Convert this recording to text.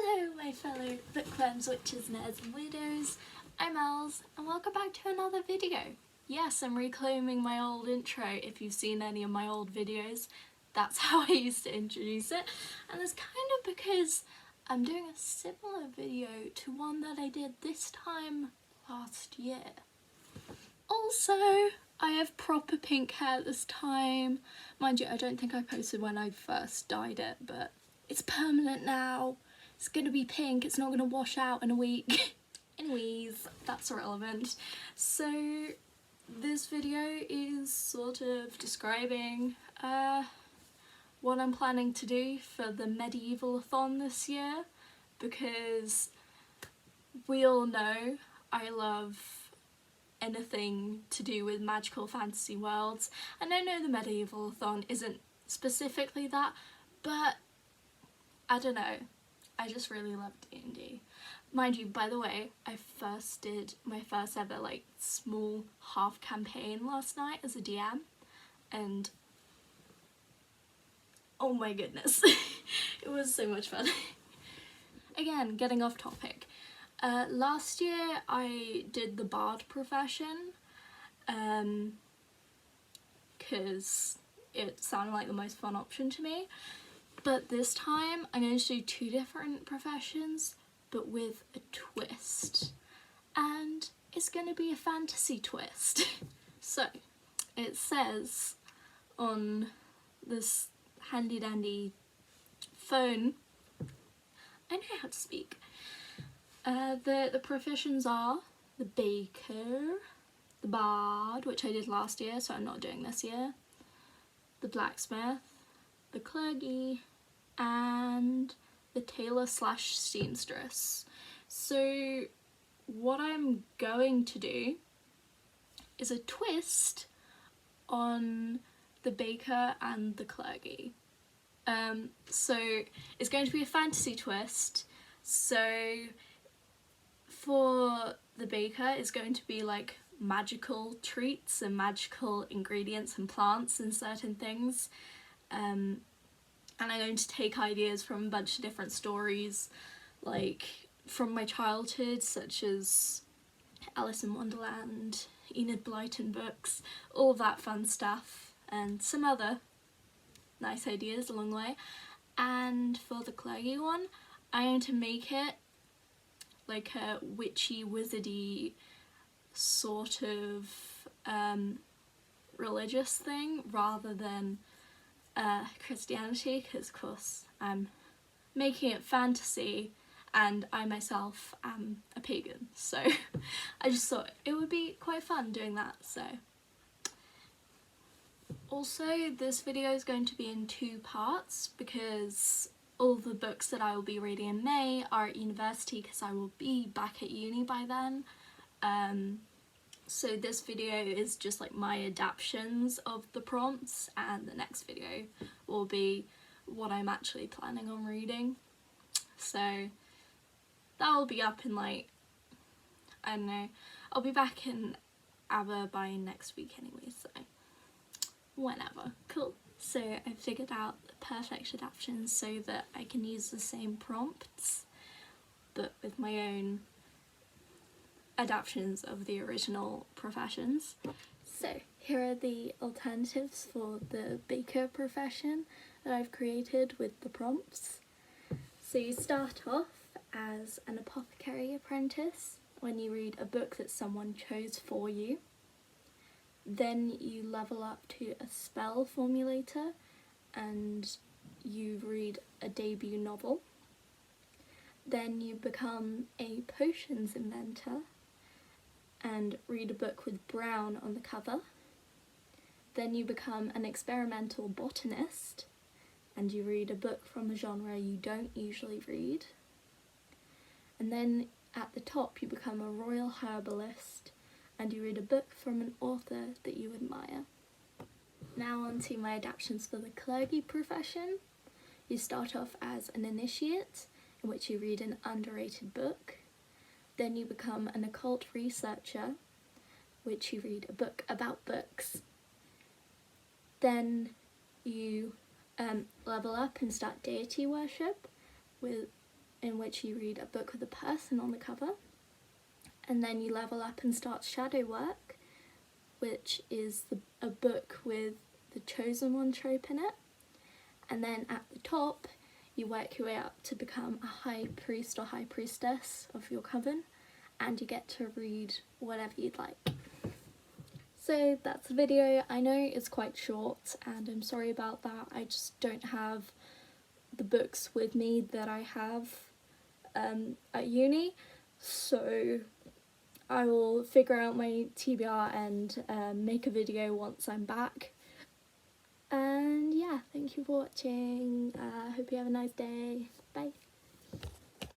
Hello my fellow bookworms, witches, nerds and weirdos, I'm Els and welcome back to another video. Yes, I'm reclaiming my old intro. If you've seen any of my old videos, that's how I used to introduce it, and it's kind of because I'm doing a similar video to one that I did this time last year. Also, I have proper pink hair this time. Mind you, I don't think I posted when I first dyed it, but it's permanent now. It's gonna be pink, it's not gonna wash out in a week. Anyways, that's irrelevant. So this video is sort of describing what I'm planning to do for the Medieval-athon this year, because we all know I love anything to do with magical fantasy worlds, and I know the Medieval-athon isn't specifically that, but I don't know, I just really love D&D. Mind you, by the way, I first did my first ever like small half campaign last night as a DM, and oh my goodness, it was so much fun. Again, getting off topic. Last year I did the bard profession because it sounded like the most fun option to me. But this time I'm going to do two different professions, but with a twist. And it's going to be a fantasy twist. So, it says on this handy dandy phone, I know how to speak, the professions are the baker, the bard, which I did last year so I'm not doing this year, the blacksmith, the clergy, and the tailor/seamstress. So what I'm going to do is a twist on the baker and the clergy. So it's going to be a fantasy twist. So for the baker, it's going to be like magical treats and magical ingredients and plants and certain things. And I'm going to take ideas from a bunch of different stories, like from my childhood, such as Alice in Wonderland, Enid Blyton books, all that fun stuff, and some other nice ideas along the way. And for the clergy one, I'm going to make it like a witchy, wizardy sort of religious thing rather than Christianity, because of course I'm making it fantasy and I myself am a pagan, so I just thought it would be quite fun doing that. So also this video is going to be in two parts because all the books that I will be reading in May are at university because I will be back at uni by then. So this video is just like my adaptions of the prompts, and the next video will be what I'm actually planning on reading. So that will be up in like, I don't know, I'll be back in ABBA by next week anyway, so whenever. Cool. So I figured out the perfect adaptation so that I can use the same prompts but with my own adaptions of the original professions. So here are the alternatives for the baker profession that I've created with the prompts. So you start off as an apothecary apprentice when you read a book that someone chose for you. Then you level up to a spell formulator and you read a debut novel. Then you become a potions inventor and read a book with brown on the cover. Then you become an experimental botanist and you read a book from a genre you don't usually read. And then at the top you become a royal herbalist and you read a book from an author that you admire. Now on to my adaptations for the clergy profession. You start off as an initiate, in which you read an underrated book. Then you become an occult researcher, which you read a book about books. Then you level up and start deity worship, in which you read a book with a person on the cover, and then you level up and start shadow work, which is a book with the chosen one trope in it, and then at the top you work your way up to become a high priest or high priestess of your coven, and you get to read whatever you'd like. So that's the video. I know it's quite short and I'm sorry about that. I just don't have the books with me that I have at uni, so I will figure out my TBR and make a video once I'm back. And yeah, thank you for watching. Hope you have a nice day. Bye.